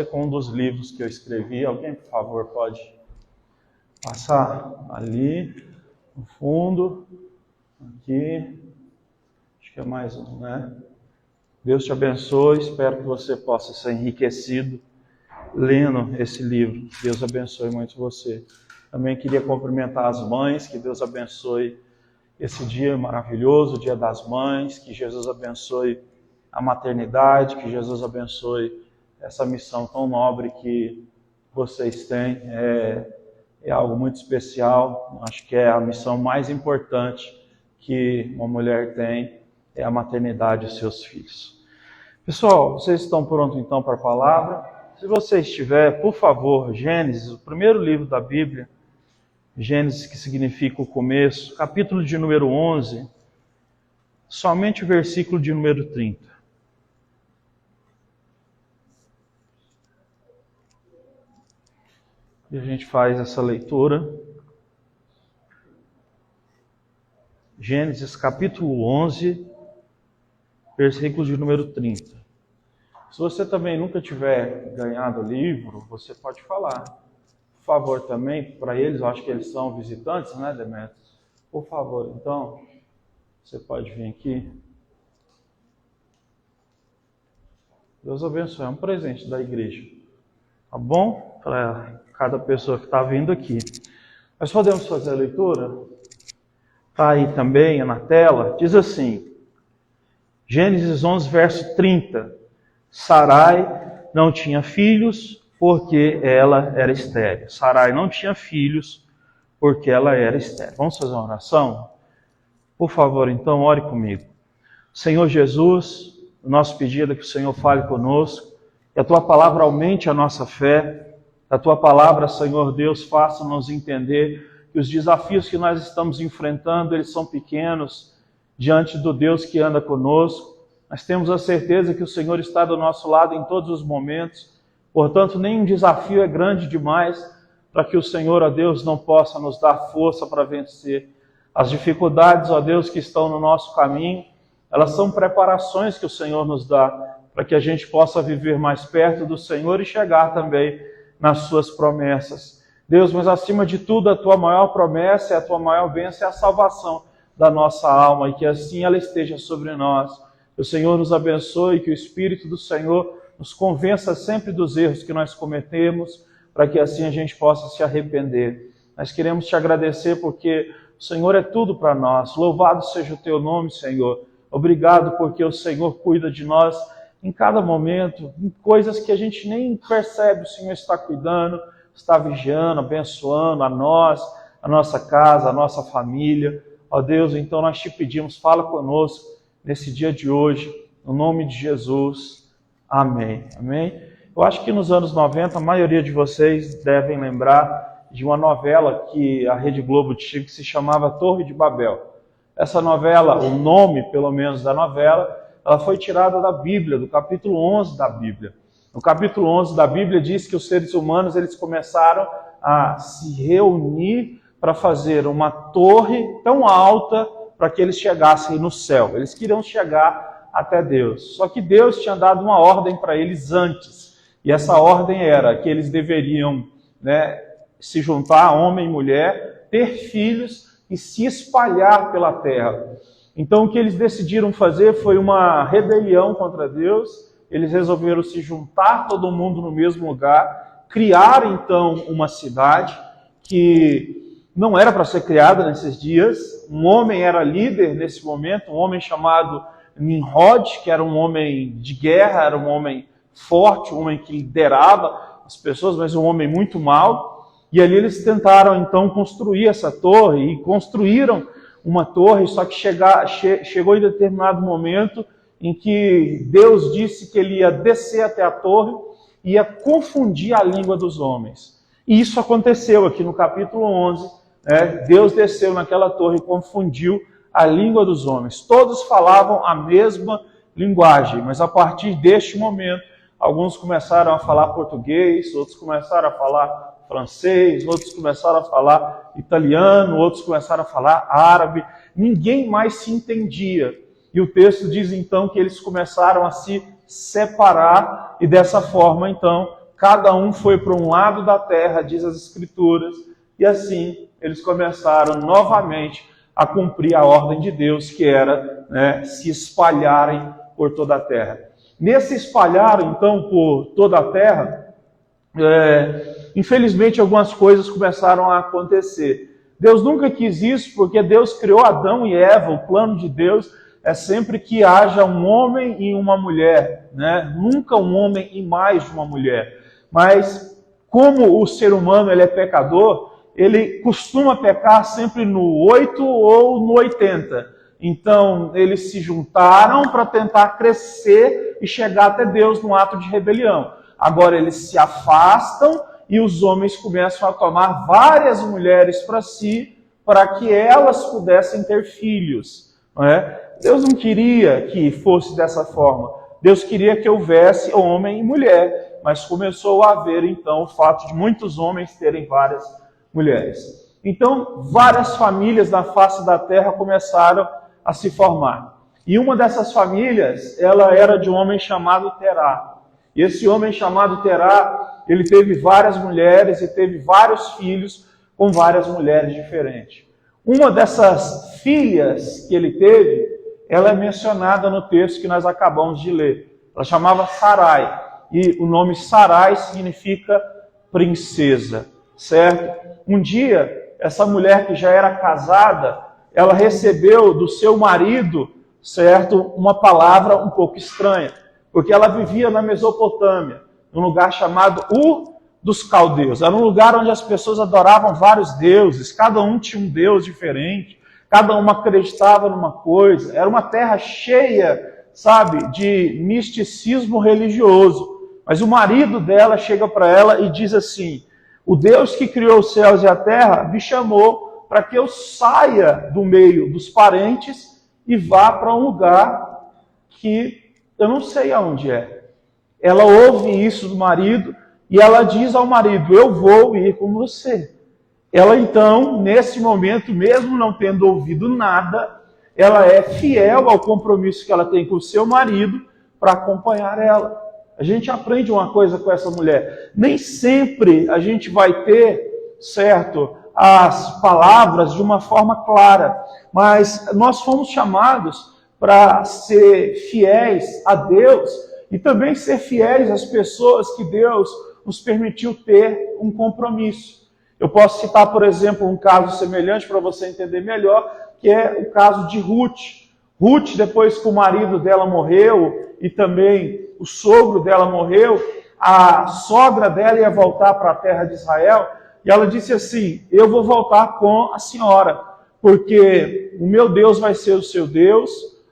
com um dos livros que eu escrevi. Alguém, por favor, pode passar ali, no fundo, aqui. Acho que é mais um, né? Deus te abençoe, espero que você possa ser enriquecido lendo esse livro. Deus abençoe muito você. Também queria cumprimentar as mães, que Deus abençoe esse dia maravilhoso, o Dia das Mães, que Jesus abençoe a maternidade, que Jesus abençoe essa missão tão nobre que vocês têm. É algo muito especial, acho que é a missão mais importante que uma mulher tem, é a maternidade dos seus filhos. Pessoal, vocês estão prontos então para a palavra? Se você estiver, por favor, Gênesis, o primeiro livro da Bíblia, Gênesis, que significa o começo, capítulo de número 11, somente o versículo de número 30. E a gente faz essa leitura. Gênesis capítulo 11, versículo de número 30. Se você também nunca tiver ganhado o livro, você pode falar. Por favor, também, para eles, eu acho que eles são visitantes, né, Demetrios? Por favor, então, você pode vir aqui. Deus abençoe, é um presente da igreja. Tá bom? Para cada pessoa que está vindo aqui. Nós podemos fazer a leitura? Está aí também, na tela. Diz assim, Gênesis 11, verso 30. Sarai não tinha filhos porque ela era estéril. Sarai não tinha filhos porque ela era estéril. Vamos fazer uma oração? Por favor, então, ore comigo. Senhor Jesus, o nosso pedido é que o Senhor fale conosco, que a Tua palavra aumente a nossa fé, que a Tua palavra, Senhor Deus, faça-nos entender que os desafios que nós estamos enfrentando, eles são pequenos diante do Deus que anda conosco. Nós temos a certeza que o Senhor está do nosso lado em todos os momentos, portanto, nenhum desafio é grande demais para que o Senhor, ó Deus, não possa nos dar força para vencer. As dificuldades, ó Deus, que estão no nosso caminho, elas são preparações que o Senhor nos dá para que a gente possa viver mais perto do Senhor e chegar também nas suas promessas. Deus, mas acima de tudo, a Tua maior promessa e a Tua maior bênção é a salvação da nossa alma e que assim ela esteja sobre nós. Que o Senhor nos abençoe, que o Espírito do Senhor nos convença sempre dos erros que nós cometemos, para que assim a gente possa se arrepender. Nós queremos Te agradecer porque o Senhor é tudo para nós. Louvado seja o Teu nome, Senhor. Obrigado porque o Senhor cuida de nós em cada momento, em coisas que a gente nem percebe. O Senhor está cuidando, está vigiando, abençoando a nós, a nossa casa, a nossa família. Ó Deus, então nós Te pedimos, fala conosco nesse dia de hoje, no nome de Jesus. Amém. Amém. Eu acho que nos anos 90, a maioria de vocês devem lembrar de uma novela que a Rede Globo tinha, que se chamava Torre de Babel. Essa novela, o nome, pelo menos, da novela, ela foi tirada da Bíblia, do capítulo 11 da Bíblia. No capítulo 11 da Bíblia diz que os seres humanos eles começaram a se reunir para fazer uma torre tão alta para que eles chegassem no céu. Eles queriam chegar até Deus. Só que Deus tinha dado uma ordem para eles antes. E essa ordem era que eles deveriam, se juntar, homem e mulher, ter filhos e se espalhar pela terra. Então o que eles decidiram fazer foi uma rebelião contra Deus. Eles resolveram se juntar todo mundo no mesmo lugar, criar então uma cidade que não era para ser criada nesses dias. Um homem era líder nesse momento, um homem chamado Nimrod, que era um homem de guerra, era um homem forte, um homem que liderava as pessoas, mas um homem muito mau. E ali eles tentaram então construir essa torre, e construíram uma torre, só que chegou em determinado momento em que Deus disse que ele ia descer até a torre e ia confundir a língua dos homens. E isso aconteceu aqui no capítulo 11. Deus desceu naquela torre e confundiu a língua dos homens. Todos falavam a mesma linguagem, mas a partir deste momento, alguns começaram a falar português, outros começaram a falar francês, outros começaram a falar italiano, outros começaram a falar árabe. Ninguém mais se entendia. E o texto diz então que eles começaram a se separar e dessa forma então cada um foi para um lado da terra, diz as Escrituras, e assim eles começaram novamente a cumprir a ordem de Deus, que era, né, se espalharem por toda a terra. Nesse espalhar, então, por toda a terra, infelizmente algumas coisas começaram a acontecer. Deus nunca quis isso, porque Deus criou Adão e Eva. O plano de Deus é sempre que haja um homem e uma mulher, né? Nunca um homem e mais de uma mulher. Mas como o ser humano ele é pecador, ele costuma pecar sempre no 8 ou no 80. Então, eles se juntaram para tentar crescer e chegar até Deus no ato de rebelião. Agora eles se afastam e os homens começam a tomar várias mulheres para si, para que elas pudessem ter filhos. Não é? Deus não queria que fosse dessa forma. Deus queria que houvesse homem e mulher, mas começou a haver então o fato de muitos homens terem várias mulheres. Então, várias famílias na face da terra começaram a se formar. E uma dessas famílias, ela era de um homem chamado Terá. E esse homem chamado Terá, ele teve várias mulheres e teve vários filhos com várias mulheres diferentes. Uma dessas filhas que ele teve, ela é mencionada no texto que nós acabamos de ler. Ela chamava Sarai. E o nome Sarai significa princesa, certo? Um dia, essa mulher que já era casada, ela recebeu do seu marido, certo, uma palavra um pouco estranha, porque ela vivia na Mesopotâmia, num lugar chamado Ur dos Caldeus. Era um lugar onde as pessoas adoravam vários deuses, cada um tinha um deus diferente, cada um acreditava numa coisa. Era uma terra cheia, sabe, de misticismo religioso. Mas o marido dela chega para ela e diz assim: o Deus que criou os céus e a terra me chamou para que eu saia do meio dos parentes e vá para um lugar que eu não sei aonde é. Ela ouve isso do marido e ela diz ao marido: eu vou ir com você. Ela então, nesse momento, mesmo não tendo ouvido nada, ela é fiel ao compromisso que ela tem com o seu marido para acompanhar ela. A gente aprende uma coisa com essa mulher. Nem sempre a gente vai ter, certo, as palavras de uma forma clara, mas nós fomos chamados para ser fiéis a Deus e também ser fiéis às pessoas que Deus nos permitiu ter um compromisso. Eu posso citar, por exemplo, um caso semelhante para você entender melhor, que é o caso de Ruth. Ruth, depois que o marido dela morreu e também o sogro dela morreu, a sogra dela ia voltar para a terra de Israel e ela disse assim: eu vou voltar com a senhora, porque o meu Deus vai ser o seu Deus,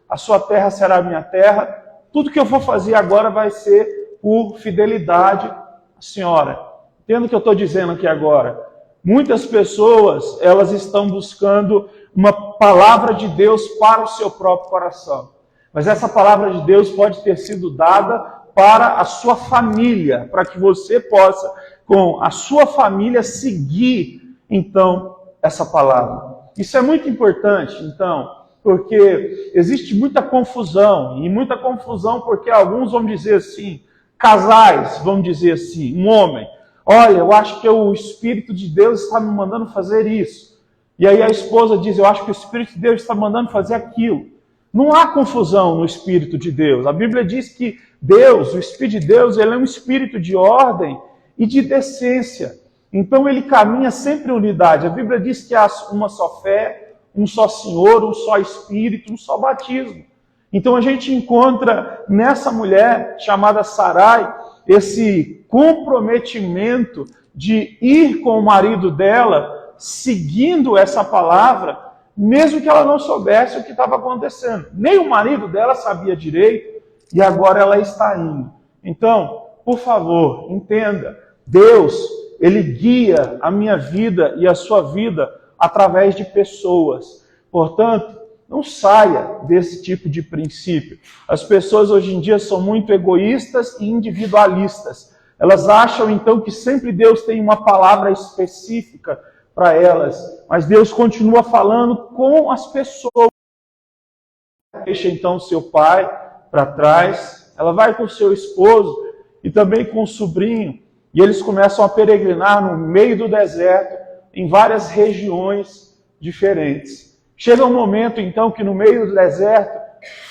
a sua terra será a minha terra, tudo que eu vou fazer agora vai ser por fidelidade à senhora. Entenda o que eu estou dizendo aqui agora. Muitas pessoas, elas estão buscando uma palavra de Deus para o seu próprio coração. Mas essa palavra de Deus pode ter sido dada para a sua família, para que você possa, com a sua família, seguir, então, essa palavra. Isso é muito importante, então, porque existe muita confusão, e muita confusão porque alguns vão dizer assim, casais vão dizer assim, um homem: olha, eu acho que o Espírito de Deus está me mandando fazer isso. E aí a esposa diz: eu acho que o Espírito de Deus está mandando fazer aquilo. Não há confusão no Espírito de Deus. A Bíblia diz que Deus, o Espírito de Deus, ele é um espírito de ordem e de decência. Então ele caminha sempre em unidade. A Bíblia diz que há uma só fé, um só Senhor, um só Espírito, um só batismo. Então a gente encontra nessa mulher chamada Sarai esse comprometimento de ir com o marido dela, seguindo essa palavra, mesmo que ela não soubesse o que estava acontecendo. Nem o marido dela sabia direito, e agora ela está indo. Então, por favor, entenda, Deus, ele guia a minha vida e a sua vida através de pessoas. Portanto, não saia desse tipo de princípio. As pessoas hoje em dia são muito egoístas e individualistas. Elas acham então que sempre Deus tem uma palavra específica para elas, mas Deus continua falando com as pessoas. Deixa então seu pai para trás, ela vai com seu esposo e também com o sobrinho, e eles começam a peregrinar no meio do deserto, em várias regiões diferentes. Chega um momento, então, que no meio do deserto,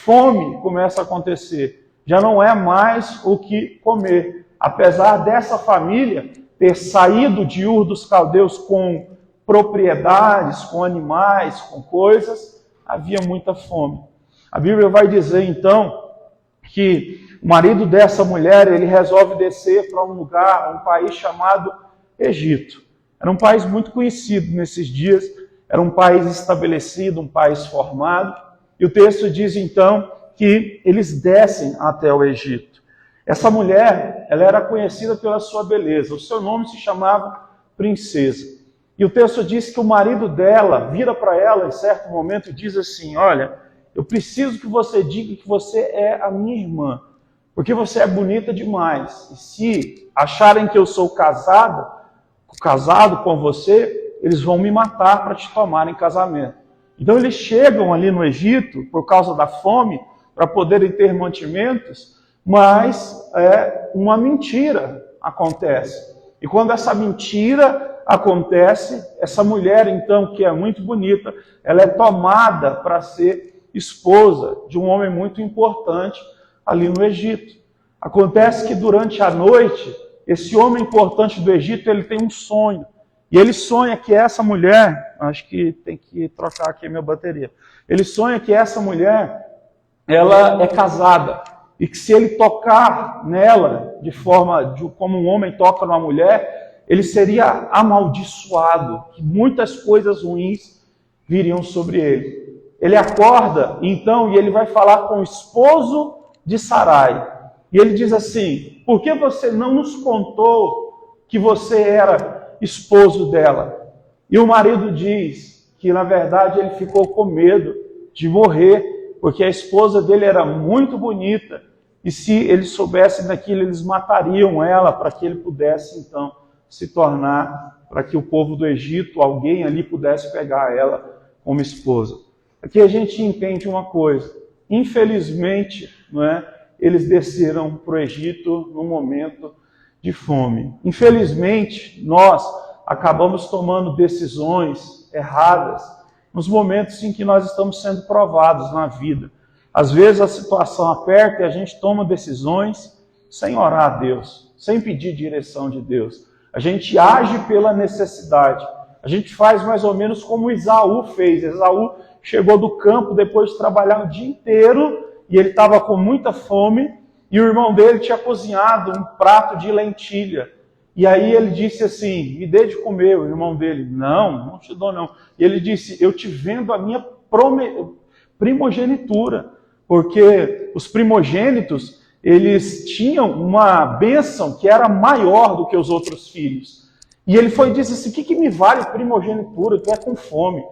fome começa a acontecer. Já não é mais o que comer. Apesar dessa família ter saído de Ur dos Caldeus com propriedades, com animais, com coisas, havia muita fome. A Bíblia vai dizer, então, que o marido dessa mulher, ele resolve descer para um lugar, um país chamado Egito. Era um país muito conhecido nesses dias, era um país estabelecido, um país formado. E o texto diz, então, que eles descem até o Egito. Essa mulher, ela era conhecida pela sua beleza. O seu nome se chamava Princesa. E o texto diz que o marido dela vira para ela em certo momento e diz assim, olha, eu preciso que você diga que você é a minha irmã, porque você é bonita demais. E se acharem que eu sou casado com você, eles vão me matar para te tomar em casamento. Então eles chegam ali no Egito, por causa da fome, para poderem ter mantimentos, mas uma mentira acontece. E quando essa mentira acontece, essa mulher, então, que é muito bonita, ela é tomada para ser esposa de um homem muito importante ali no Egito. Acontece que durante a noite, esse homem importante do Egito, ele tem um sonho. E ele sonha que essa mulher, acho que tem que trocar aqui a minha bateria. Ele sonha que essa mulher, ela é casada. E que se ele tocar nela, como um homem toca numa mulher, ele seria amaldiçoado, que muitas coisas ruins viriam sobre ele. Ele acorda, então, e ele vai falar com o esposo de Sarai. E ele diz assim, por que você não nos contou que você era esposo dela? E o marido diz que, na verdade, ele ficou com medo de morrer, porque a esposa dele era muito bonita, e se eles soubessem daquilo, eles matariam ela para que ele pudesse, então, se tornar, para que o povo do Egito, alguém ali pudesse pegar ela como esposa. Aqui a gente entende uma coisa, infelizmente, não é? Eles desceram para o Egito no momento de fome. Infelizmente, nós acabamos tomando decisões erradas nos momentos em que nós estamos sendo provados na vida. Às vezes a situação aperta e a gente toma decisões sem orar a Deus, sem pedir direção de Deus. A gente age pela necessidade. A gente faz mais ou menos como Esaú fez. Esaú chegou do campo depois de trabalhar o dia inteiro e ele estava com muita fome e o irmão dele tinha cozinhado um prato de lentilha. E aí ele disse assim, me dê de comer. O irmão dele, não te dou não. E ele disse, eu te vendo a minha primogenitura. Porque os primogênitos, eles tinham uma bênção que era maior do que os outros filhos. E ele foi e disse assim, o que me vale primogenitura? Tu é com fome.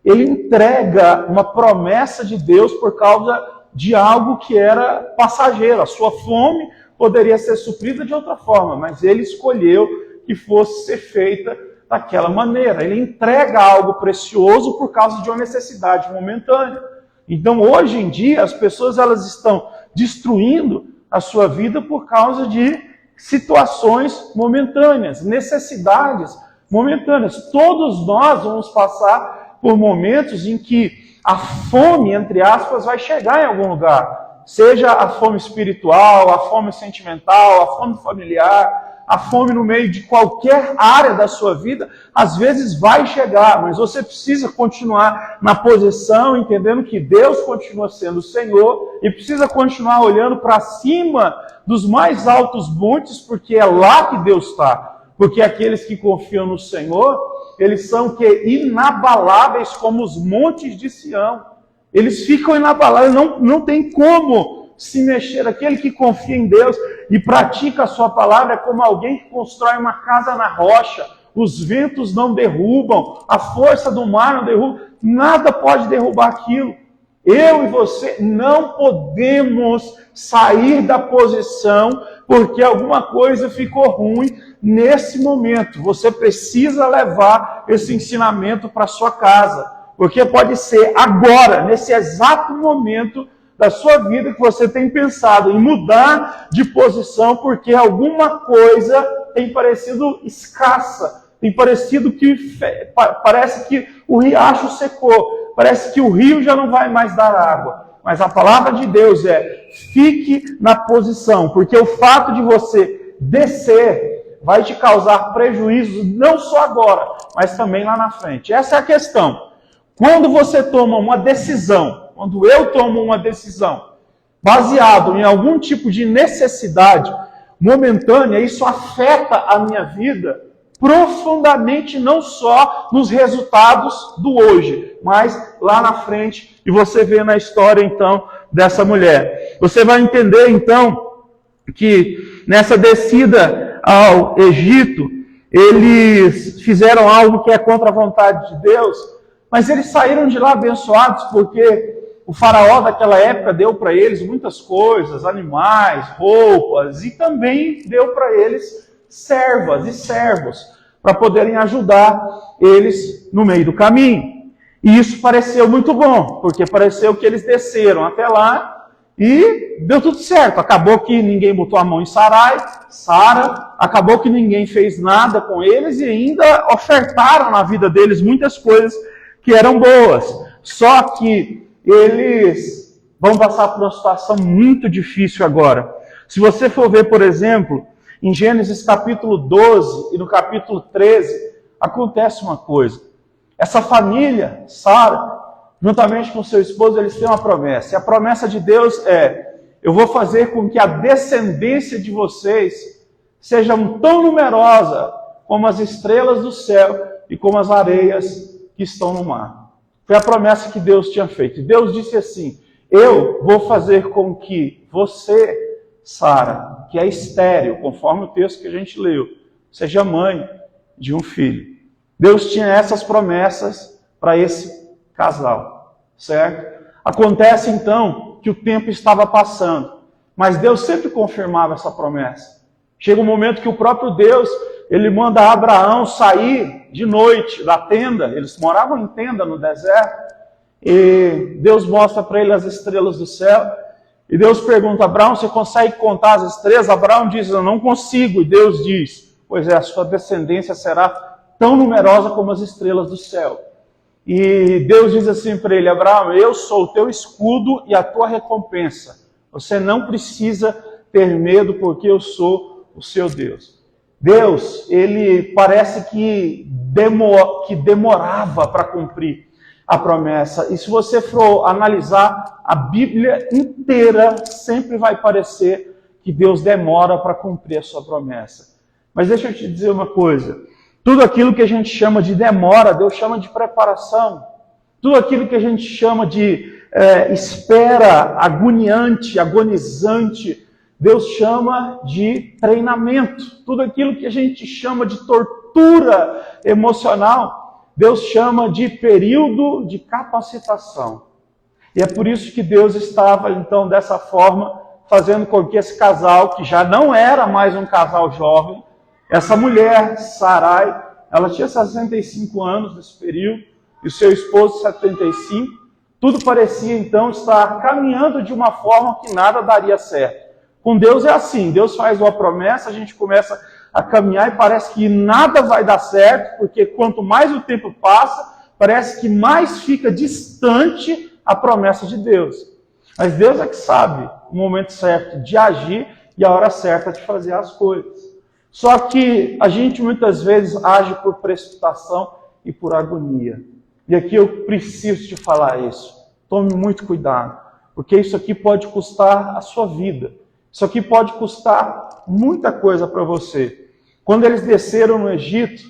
Ele entrega uma promessa de Deus por causa de algo que era passageiro. A sua fome poderia ser suprida de outra forma, mas ele escolheu que fosse ser feita daquela maneira. Ele entrega algo precioso por causa de uma necessidade momentânea. Então, hoje em dia, as pessoas elas estão destruindo a sua vida por causa de situações momentâneas, necessidades momentâneas. Todos nós vamos passar por momentos em que a fome, entre aspas, vai chegar em algum lugar. Seja a fome espiritual, a fome sentimental, a fome familiar, a fome no meio de qualquer área da sua vida, às vezes vai chegar, mas você precisa continuar na posição, entendendo que Deus continua sendo o Senhor, e precisa continuar olhando para cima dos mais altos montes, porque é lá que Deus está. Porque aqueles que confiam no Senhor, eles são inabaláveis como os montes de Sião. Eles ficam inabaláveis, não tem como se mexer. Aquele que confia em Deus e pratica a sua palavra é como alguém que constrói uma casa na rocha. Os ventos não derrubam, a força do mar não derruba, nada pode derrubar aquilo. Eu e você não podemos sair da posição porque alguma coisa ficou ruim nesse momento. Você precisa levar esse ensinamento para sua casa, porque pode ser agora, nesse exato momento, da sua vida que você tem pensado em mudar de posição porque alguma coisa tem parecido escassa, tem parecido que parece que o riacho secou, parece que o rio já não vai mais dar água. Mas a palavra de Deus é: fique na posição, porque o fato de você descer vai te causar prejuízos não só agora, mas também lá na frente. Essa é a questão. Quando você toma uma decisão, quando eu tomo uma decisão baseado em algum tipo de necessidade momentânea, isso afeta a minha vida profundamente, não só nos resultados do hoje, mas lá na frente. E você vê na história, então, dessa mulher. Você vai entender, então, que nessa descida ao Egito, eles fizeram algo que é contra a vontade de Deus, mas eles saíram de lá abençoados, porque o faraó daquela época deu para eles muitas coisas, animais, roupas, e também deu para eles servas e servos, para poderem ajudar eles no meio do caminho. E isso pareceu muito bom, porque pareceu que eles desceram até lá e deu tudo certo. Acabou que ninguém botou a mão em Sara, acabou que ninguém fez nada com eles e ainda ofertaram na vida deles muitas coisas que eram boas. Só que eles vão passar por uma situação muito difícil agora. Se você for ver, por exemplo, em Gênesis capítulo 12 e no capítulo 13, acontece uma coisa. Essa família, Sara, juntamente com seu esposo, eles têm uma promessa. E a promessa de Deus é: eu vou fazer com que a descendência de vocês seja tão numerosa como as estrelas do céu e como as areias que estão no mar. Foi a promessa que Deus tinha feito. E Deus disse assim: eu vou fazer com que você, Sara, que é estéril, conforme o texto que a gente leu, seja mãe de um filho. Deus tinha essas promessas para esse casal, certo? Acontece então que o tempo estava passando, mas Deus sempre confirmava essa promessa. Chega um momento que o próprio Deus, ele manda Abraão sair de noite da tenda, eles moravam em tenda no deserto, e Deus mostra para ele as estrelas do céu. E Deus pergunta: Abraão, você consegue contar as estrelas? Abraão diz: eu não consigo. E Deus diz: pois é, a sua descendência será tão numerosa como as estrelas do céu. E Deus diz assim para ele: Abraão, eu sou o teu escudo e a tua recompensa. Você não precisa ter medo, porque eu sou o seu Deus. Deus, ele parece que demorava para cumprir a promessa. E se você for analisar a Bíblia inteira, sempre vai parecer que Deus demora para cumprir a sua promessa. Mas deixa eu te dizer uma coisa: tudo aquilo que a gente chama de demora, Deus chama de preparação. Tudo aquilo que a gente chama de espera agoniante, agonizante, Deus chama de treinamento. Tudo aquilo que a gente chama de tortura emocional, Deus chama de período de capacitação. E é por isso que Deus estava, então, dessa forma, fazendo com que esse casal, que já não era mais um casal jovem, essa mulher, Sarai, ela tinha 65 anos nesse período, e o seu esposo 75, tudo parecia então estar caminhando de uma forma que nada daria certo. Com Deus é assim: Deus faz uma promessa, a gente começa a caminhar e parece que nada vai dar certo, porque quanto mais o tempo passa, parece que mais fica distante a promessa de Deus. Mas Deus é que sabe o momento certo de agir e a hora certa de fazer as coisas. Só que a gente muitas vezes age por precipitação e por agonia. E aqui eu preciso te falar isso. Tome muito cuidado, porque isso aqui pode custar a sua vida. Isso aqui pode custar muita coisa para você. Quando eles desceram no Egito,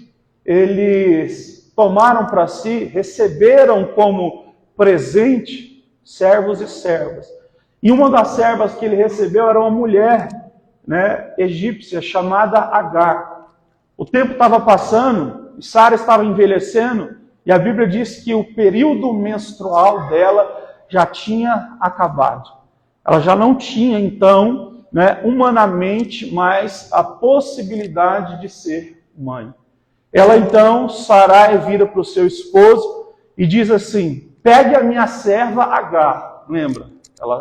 eles tomaram para si, receberam como presente servos e servas. E uma das servas que ele recebeu era uma mulher, egípcia, chamada Agar. O tempo estava passando, Sara estava envelhecendo, e a Bíblia diz que o período menstrual dela já tinha acabado. Ela já não tinha, então, humanamente, mais a possibilidade de ser mãe. Ela, então, Sarai, vira para o seu esposo e diz assim: pegue a minha serva Agar. Lembra?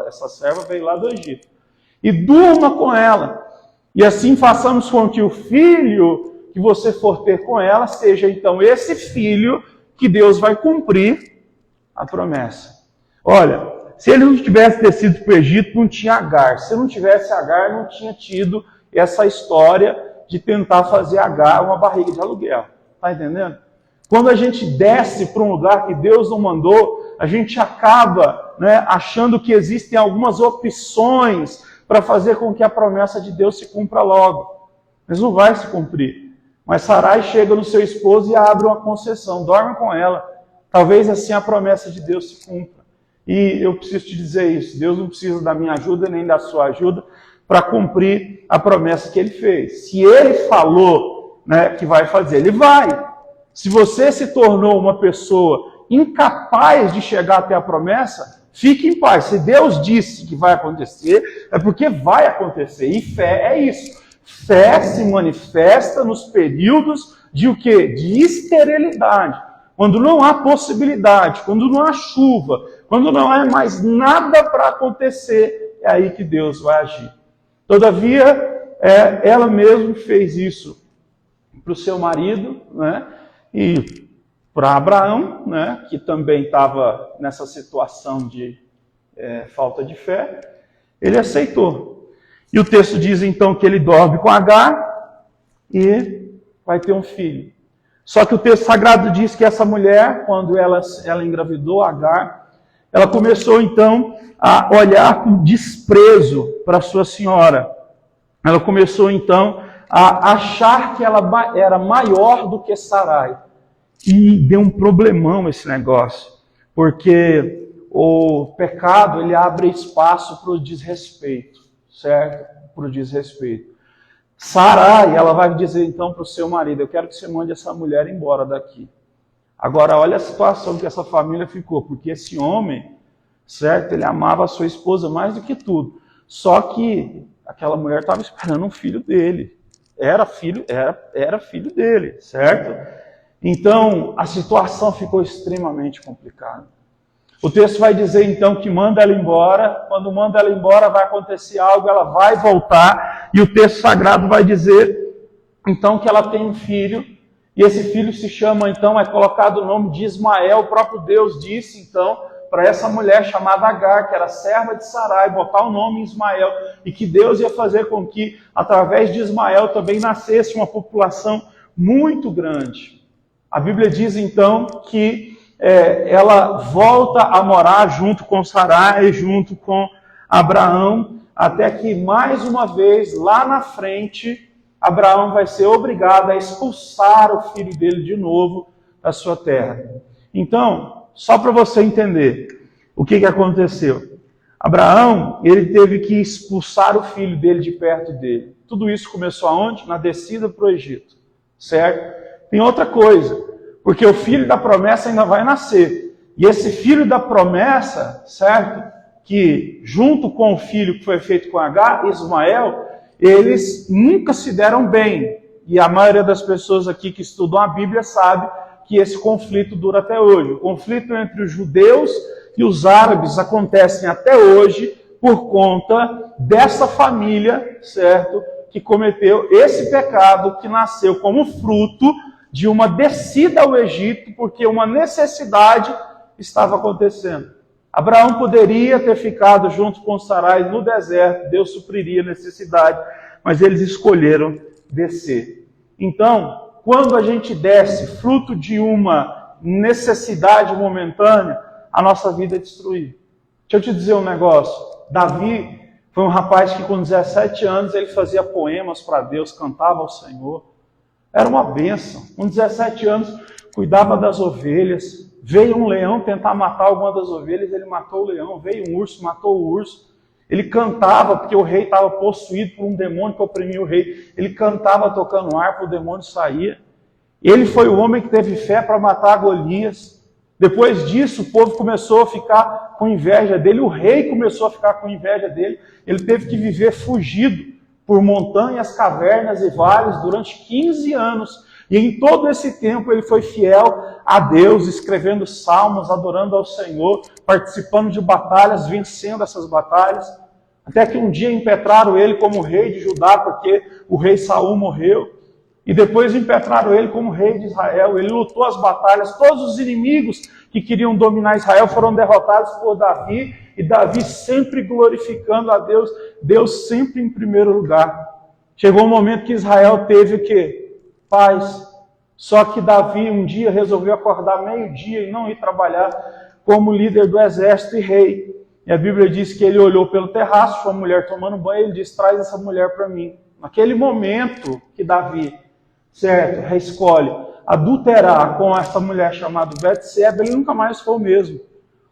Essa serva veio lá do Egito. E durma com ela. E assim façamos com que o filho que você for ter com ela seja então esse filho que Deus vai cumprir a promessa. Olha, se ele não tivesse descido para o Egito, não tinha Agar. Se não tivesse Agar, não tinha tido essa história de tentar fazer Agar uma barriga de aluguel. Está entendendo? Quando a gente desce para um lugar que Deus não mandou, a gente acaba, achando que existem algumas opções para fazer com que a promessa de Deus se cumpra logo. Mas não vai se cumprir. Mas Sarai chega no seu esposo e abre uma concessão, dorme com ela. Talvez assim a promessa de Deus se cumpra. E eu preciso te dizer isso, Deus não precisa da minha ajuda nem da sua ajuda para cumprir a promessa que Ele fez. Se Ele falou que vai fazer, Ele vai. Se você se tornou uma pessoa incapaz de chegar até a promessa, fique em paz. Se Deus disse que vai acontecer, é porque vai acontecer. E fé é isso. Fé se manifesta nos períodos de o quê? De esterilidade. Quando não há possibilidade, quando não há chuva, quando não há mais nada para acontecer, é aí que Deus vai agir. Todavia, ela mesma fez isso para o seu marido, e para Abraão, que também estava nessa situação de falta de fé, ele aceitou. E o texto diz então que ele dorme com Agar e vai ter um filho. Só que o texto sagrado diz que essa mulher, quando ela engravidou Agar, ela começou então a olhar com desprezo para sua senhora. Ela começou então a achar que ela era maior do que Sarai. E deu um problemão esse negócio, porque o pecado ele abre espaço para o desrespeito, certo? Para o desrespeito. Sarai, ela vai dizer então para o seu marido, eu quero que você mande essa mulher embora daqui. Agora, olha a situação que essa família ficou, porque esse homem, certo? Ele amava a sua esposa mais do que tudo. Só que aquela mulher estava esperando um filho dele. Era filho dele, certo? Então, a situação ficou extremamente complicada. O texto vai dizer, então, que manda ela embora. Quando manda ela embora, vai acontecer algo, ela vai voltar. E o texto sagrado vai dizer, então, que ela tem um filho. E esse filho se chama, então, é colocado o nome de Ismael. O próprio Deus disse, então, para essa mulher chamada Agar, que era serva de Sarai, botar o nome Ismael. E que Deus ia fazer com que, através de Ismael, também nascesse uma população muito grande. A Bíblia diz, então, que ela volta a morar junto com Sarai, junto com Abraão, até que, mais uma vez, lá na frente, Abraão vai ser obrigado a expulsar o filho dele de novo da sua terra. Então, só para você entender o que aconteceu. Abraão, ele teve que expulsar o filho dele de perto dele. Tudo isso começou aonde? Na descida para o Egito, certo? Tem outra coisa, porque o filho da promessa ainda vai nascer. E esse filho da promessa, certo? Que junto com o filho que foi feito com Agar, Ismael, eles nunca se deram bem. E a maioria das pessoas aqui que estudam a Bíblia sabe que esse conflito dura até hoje. O conflito entre os judeus e os árabes acontecem até hoje por conta dessa família, certo? Que cometeu esse pecado que nasceu como fruto de uma descida ao Egito, porque uma necessidade estava acontecendo. Abraão poderia ter ficado junto com Sarai no deserto, Deus supriria a necessidade, mas eles escolheram descer. Então, quando a gente desce fruto de uma necessidade momentânea, a nossa vida é destruída. Deixa eu te dizer um negócio. Davi foi um rapaz que com 17 anos ele fazia poemas para Deus, cantava ao Senhor. Era uma bênção. Com 17 anos, cuidava das ovelhas. Veio um leão tentar matar alguma das ovelhas, ele matou o leão. Veio um urso, matou o urso. Ele cantava, porque o rei estava possuído por um demônio que oprimia o rei. Ele cantava tocando harpa, o demônio saía. Ele foi o homem que teve fé para matar Golias. Depois disso, o povo começou a ficar com inveja dele. O rei começou a ficar com inveja dele. Ele teve que viver fugido por montanhas, cavernas e vales durante 15 anos, E em todo esse tempo ele foi fiel a Deus, escrevendo salmos, adorando ao Senhor, participando de batalhas, vencendo essas batalhas. Até que um dia impetraram ele como rei de Judá, porque o rei Saul morreu. E depois impetraram ele como rei de Israel. Ele lutou as batalhas. Todos os inimigos que queriam dominar Israel foram derrotados por Davi. E Davi sempre glorificando a Deus. Deus sempre em primeiro lugar. Chegou um momento que Israel teve o quê? Paz. Só que Davi um dia resolveu acordar meio-dia e não ir trabalhar como líder do exército e rei. E a Bíblia diz que ele olhou pelo terraço, foi uma mulher tomando banho, e ele disse, traz essa mulher para mim. Naquele momento que Davi, certo, reescolhe adulterar com essa mulher chamada Betseba, ele nunca mais foi o mesmo.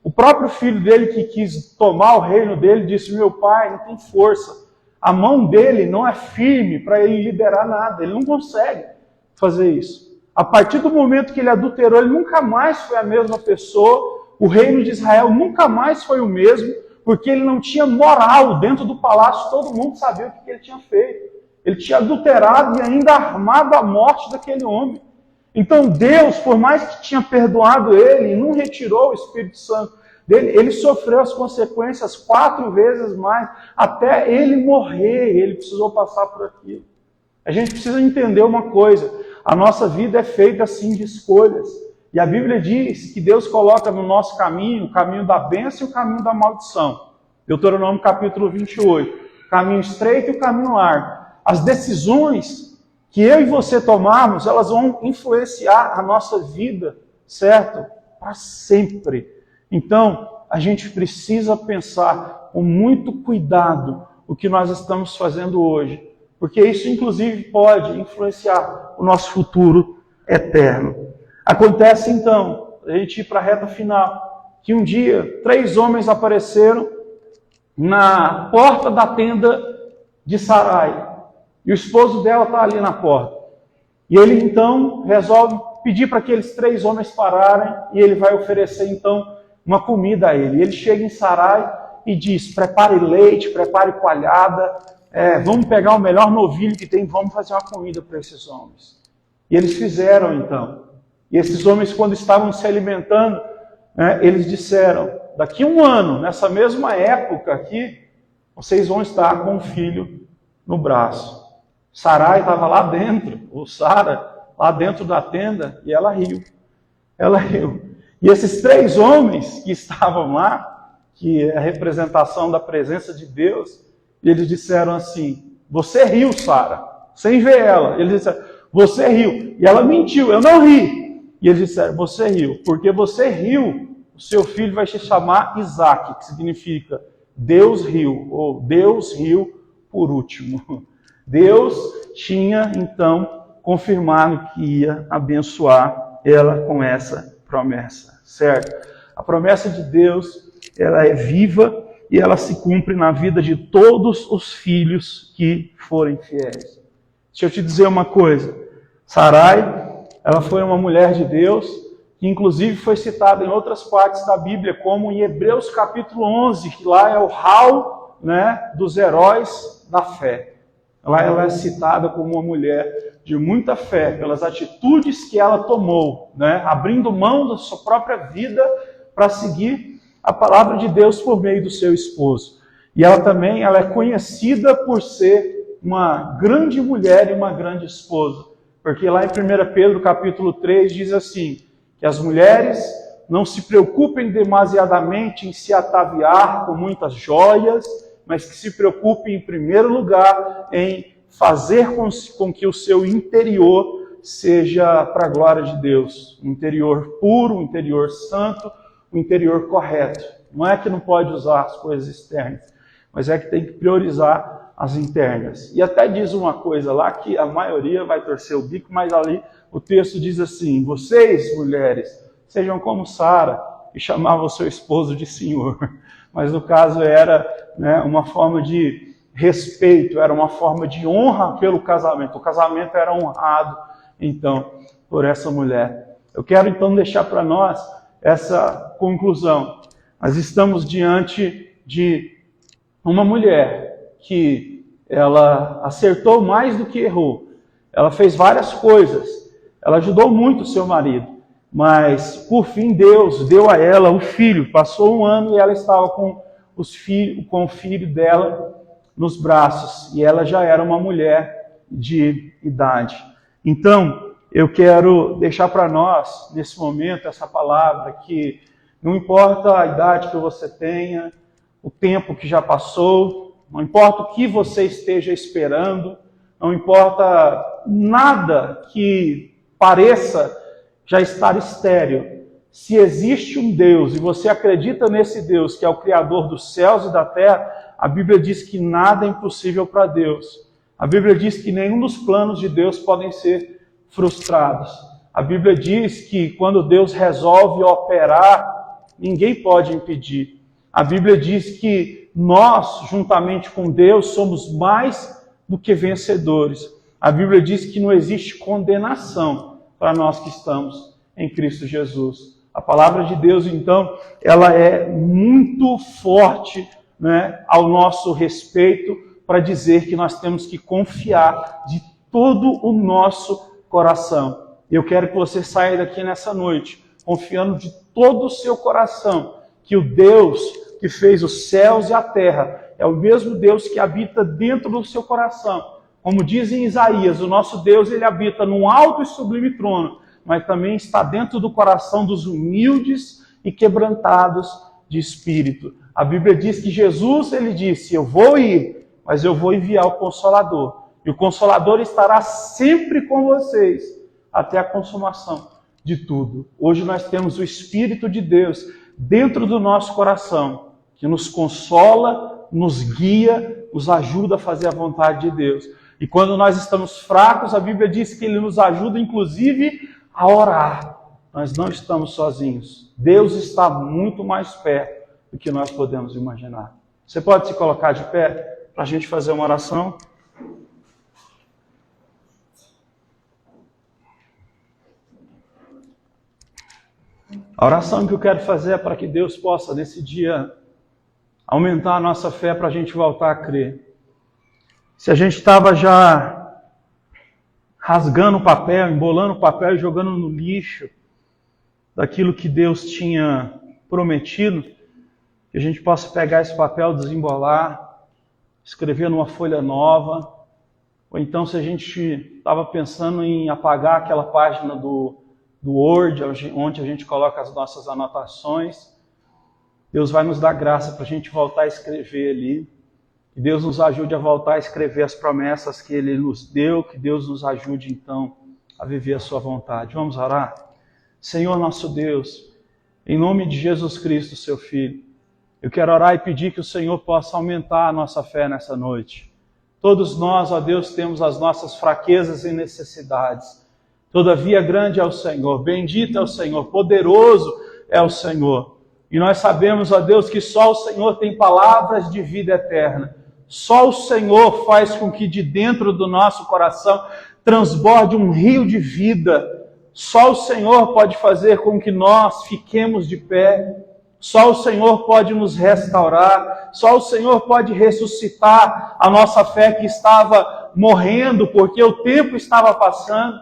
O próprio filho dele que quis tomar o reino dele disse, meu pai não tem força. A mão dele não é firme para ele liderar nada, ele não consegue fazer isso. A partir do momento que ele adulterou, ele nunca mais foi a mesma pessoa. O reino de Israel nunca mais foi o mesmo, porque ele não tinha moral dentro do palácio, todo mundo sabia o que ele tinha feito. Ele tinha adulterado e ainda armado a morte daquele homem. Então Deus, por mais que tinha perdoado ele, não retirou o Espírito Santo dele, ele sofreu as consequências 4 vezes mais, até ele morrer, ele precisou passar por aquilo. A gente precisa entender uma coisa, a nossa vida é feita assim de escolhas. E a Bíblia diz que Deus coloca no nosso caminho o caminho da bênção e o caminho da maldição. Deuteronômio capítulo 28. Caminho estreito e o caminho largo. As decisões que eu e você tomarmos, elas vão influenciar a nossa vida, certo? Para sempre. Então, a gente precisa pensar com muito cuidado o que nós estamos fazendo hoje. Porque isso, inclusive, pode influenciar o nosso futuro eterno. Acontece então, a gente ir para a reta final, que um dia 3 homens apareceram na porta da tenda de Sarai. E o esposo dela está ali na porta. E ele então resolve pedir para aqueles 3 homens pararem e ele vai oferecer então uma comida a ele. Ele chega em Sarai e diz, prepare leite, prepare coalhada, vamos pegar o melhor novilho que tem, vamos fazer uma comida para esses homens. E eles fizeram então. E esses homens, quando estavam se alimentando, eles disseram, daqui a 1 ano, nessa mesma época aqui, vocês vão estar com um filho no braço. Sarai estava lá dentro, ou Sara, lá dentro da tenda, e ela riu. Ela riu. E esses 3 homens que estavam lá, que é a representação da presença de Deus, eles disseram assim, você riu, Sara, sem ver ela. Eles disseram, você riu. E ela mentiu, eu não ri. E eles disseram, você riu, porque você riu, o seu filho vai se chamar Isaac, que significa Deus riu, ou Deus riu por último. Deus tinha, então, confirmado que ia abençoar ela com essa promessa, certo? A promessa de Deus, ela é viva e ela se cumpre na vida de todos os filhos que forem fiéis. Deixa eu te dizer uma coisa, Sarai, ela foi uma mulher de Deus, que inclusive foi citada em outras partes da Bíblia, como em Hebreus capítulo 11, que lá é o hall, dos heróis da fé. Lá ela é citada como uma mulher de muita fé, pelas atitudes que ela tomou, abrindo mão da sua própria vida para seguir a palavra de Deus por meio do seu esposo. E ela também ela é conhecida por ser uma grande mulher e uma grande esposa. Porque lá em 1 Pedro capítulo 3 diz assim, que as mulheres não se preocupem demasiadamente em se ataviar com muitas joias, mas que se preocupem em primeiro lugar em fazer com que o seu interior seja para a glória de Deus. Um interior puro, um interior santo, um interior correto. Não é que não pode usar as coisas externas, mas é que tem que priorizar as internas. E até diz uma coisa lá que a maioria vai torcer o bico, mas ali o texto diz assim, vocês, mulheres, sejam como Sara, e chamavam o seu esposo de senhor. Mas no caso era uma forma de respeito, era uma forma de honra pelo casamento. O casamento era honrado, então, por essa mulher. Eu quero então deixar para nós essa conclusão. Nós estamos diante de uma mulher que ela acertou mais do que errou. Ela fez várias coisas, Ela ajudou muito o seu marido, mas por fim Deus deu a ela o filho. Passou 1 ano e ela estava com o filho dela nos braços, e ela já era uma mulher de idade. Então, eu quero deixar para nós, nesse momento, essa palavra que não importa a idade que você tenha, o tempo que já passou, não importa o que você esteja esperando, não importa nada que pareça já estar estéril. Se existe um Deus e você acredita nesse Deus, que é o Criador dos céus e da terra, a Bíblia diz que nada é impossível para Deus. A Bíblia diz que nenhum dos planos de Deus podem ser frustrados. A Bíblia diz que quando Deus resolve operar, ninguém pode impedir. A Bíblia diz que nós, juntamente com Deus, somos mais do que vencedores. A Bíblia diz que não existe condenação para nós que estamos em Cristo Jesus. A palavra de Deus, então, ela é muito forte, né, ao nosso respeito, para dizer que nós temos que confiar de todo o nosso coração. Eu quero que você saia daqui nessa noite, confiando de todo o seu coração, que o Deus que fez os céus e a terra é o mesmo Deus que habita dentro do seu coração. Como diz em Isaías, o nosso Deus, ele habita num alto e sublime trono, mas também está dentro do coração dos humildes e quebrantados de espírito. A Bíblia diz que Jesus, ele disse, eu vou ir, mas eu vou enviar o Consolador. E o Consolador estará sempre com vocês, até a consumação de tudo. Hoje nós temos o Espírito de Deus dentro do nosso coração, que nos consola, nos guia, nos ajuda a fazer a vontade de Deus. E quando nós estamos fracos, a Bíblia diz que Ele nos ajuda, inclusive, a orar. Nós não estamos sozinhos. Deus está muito mais perto do que nós podemos imaginar. Você pode se colocar de pé para a gente fazer uma oração? A oração que eu quero fazer é para que Deus possa, nesse dia, aumentar a nossa fé para a gente voltar a crer. Se a gente estava já rasgando o papel, embolando o papel e jogando no lixo daquilo que Deus tinha prometido, que a gente possa pegar esse papel, desembolar, escrever numa folha nova, ou então se a gente estava pensando em apagar aquela página do Word, onde a gente coloca as nossas anotações, Deus vai nos dar graça para a gente voltar a escrever ali. Que Deus nos ajude a voltar a escrever as promessas que Ele nos deu, que Deus nos ajude então a viver a sua vontade. Vamos orar? Senhor nosso Deus, em nome de Jesus Cristo, seu Filho, eu quero orar e pedir que o Senhor possa aumentar a nossa fé nessa noite. Todos nós, ó Deus, temos as nossas fraquezas e necessidades. Todavia grande é o Senhor, bendito é o Senhor, poderoso é o Senhor. E nós sabemos, ó Deus, que só o Senhor tem palavras de vida eterna. Só o Senhor faz com que de dentro do nosso coração transborde um rio de vida. Só o Senhor pode fazer com que nós fiquemos de pé. Só o Senhor pode nos restaurar. Só o Senhor pode ressuscitar a nossa fé que estava morrendo porque o tempo estava passando.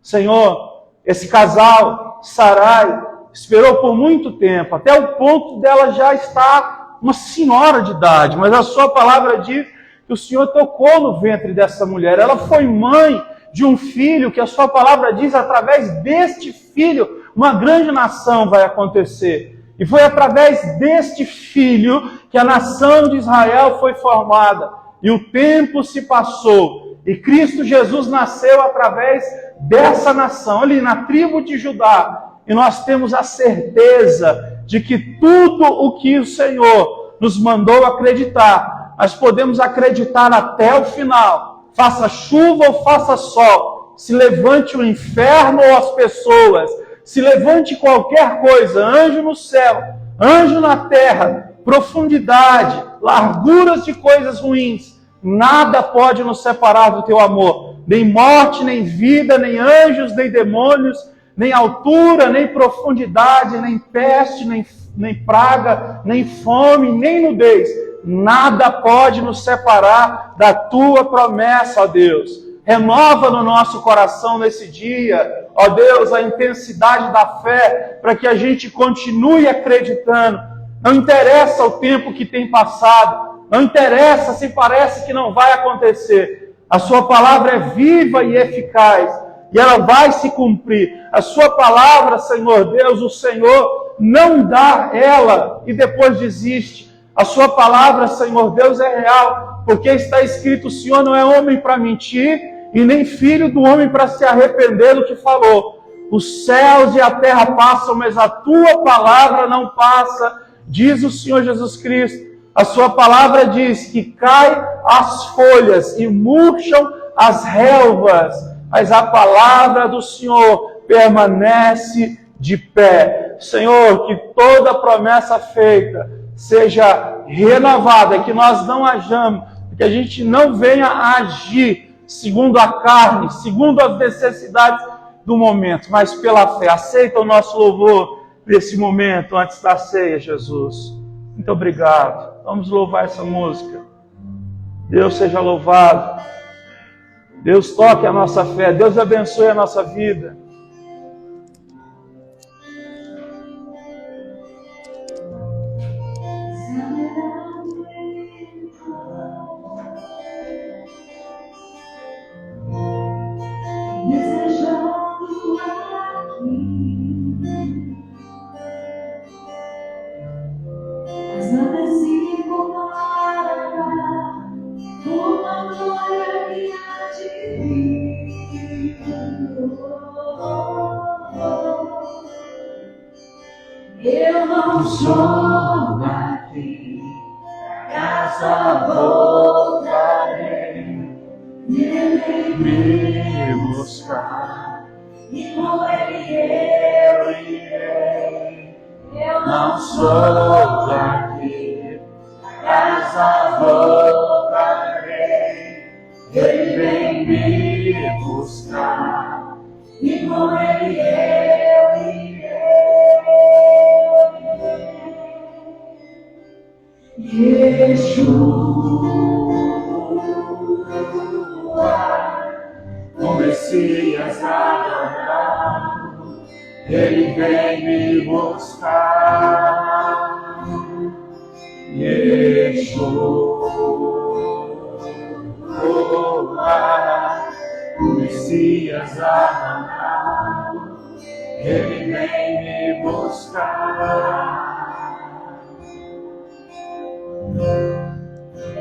Senhor, esse casal, Sarai, esperou por muito tempo, até o ponto dela já estar uma senhora de idade, mas a sua palavra diz que o Senhor tocou no ventre dessa mulher. Ela foi mãe de um filho que a sua palavra diz, através deste filho, uma grande nação vai acontecer. E foi através deste filho que a nação de Israel foi formada. E o tempo se passou. E Cristo Jesus nasceu através dessa nação, ali na tribo de Judá. E nós temos a certeza de que tudo o que o Senhor nos mandou acreditar, nós podemos acreditar até o final. Faça chuva ou faça sol, se levante o inferno ou as pessoas, se levante qualquer coisa, anjo no céu, anjo na terra, profundidade, larguras de coisas ruins, nada pode nos separar do teu amor. Nem morte, nem vida, nem anjos, nem demônios, nem altura, nem profundidade, nem peste, nem praga, nem fome, nem nudez. Nada pode nos separar da tua promessa, ó Deus. Renova no nosso coração nesse dia, ó Deus, a intensidade da fé, para que a gente continue acreditando. Não interessa o tempo que tem passado, não interessa se parece que não vai acontecer. A sua palavra é viva e eficaz, e ela vai se cumprir. A sua palavra, Senhor Deus, o Senhor não dá ela e depois desiste. A sua palavra, Senhor Deus, é real, porque está escrito: o Senhor não é homem para mentir, e nem filho do homem para se arrepender do que falou. Os céus e a terra passam, mas a tua palavra não passa, diz o Senhor Jesus Cristo. A sua palavra diz que cai as folhas e murcham as relvas, mas a palavra do Senhor permanece de pé. Senhor, que toda promessa feita seja renovada, que nós não hajamos, que a gente não venha a agir segundo a carne, segundo as necessidades do momento, mas pela fé. Aceita o nosso louvor nesse momento, antes da ceia, Jesus. Muito obrigado. Vamos louvar essa música. Deus seja louvado. Deus toque a nossa fé. Deus abençoe a nossa vida. Eu não sou daqui, casa voltarei, Ele me buscar, e com Ele eu irei. Eu não sou daqui, casa voltarei, Ele vem me buscar, e com Ele eu irei. Yeshua, o Messias adorado, Ele vem me buscar. Yeshua, o Messias adorado, Ele vem me buscar.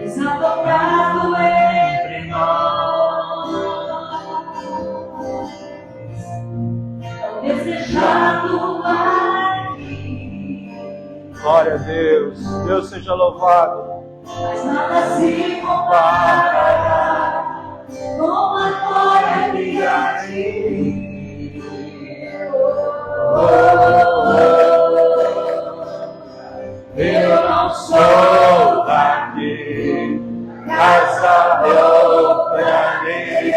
Exaltado entre nós, tão desejado aqui. Glória a Deus. Deus seja louvado. Mas nada se comparará com a glória que há em ti. Eu não sou daqui, casa voltarei,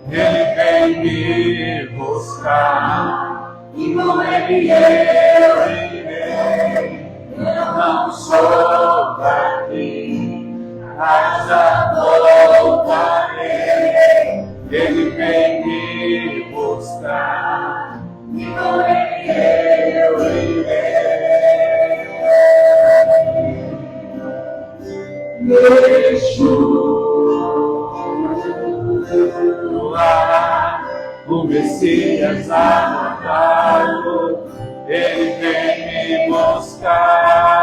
Ele vem me buscar, e com Ele eu irei. Eu não sou daqui, casa voltarei, Ele vem me buscar, e com Ele eu irei. Yeshua, o Messias amado, Ele vem me buscar.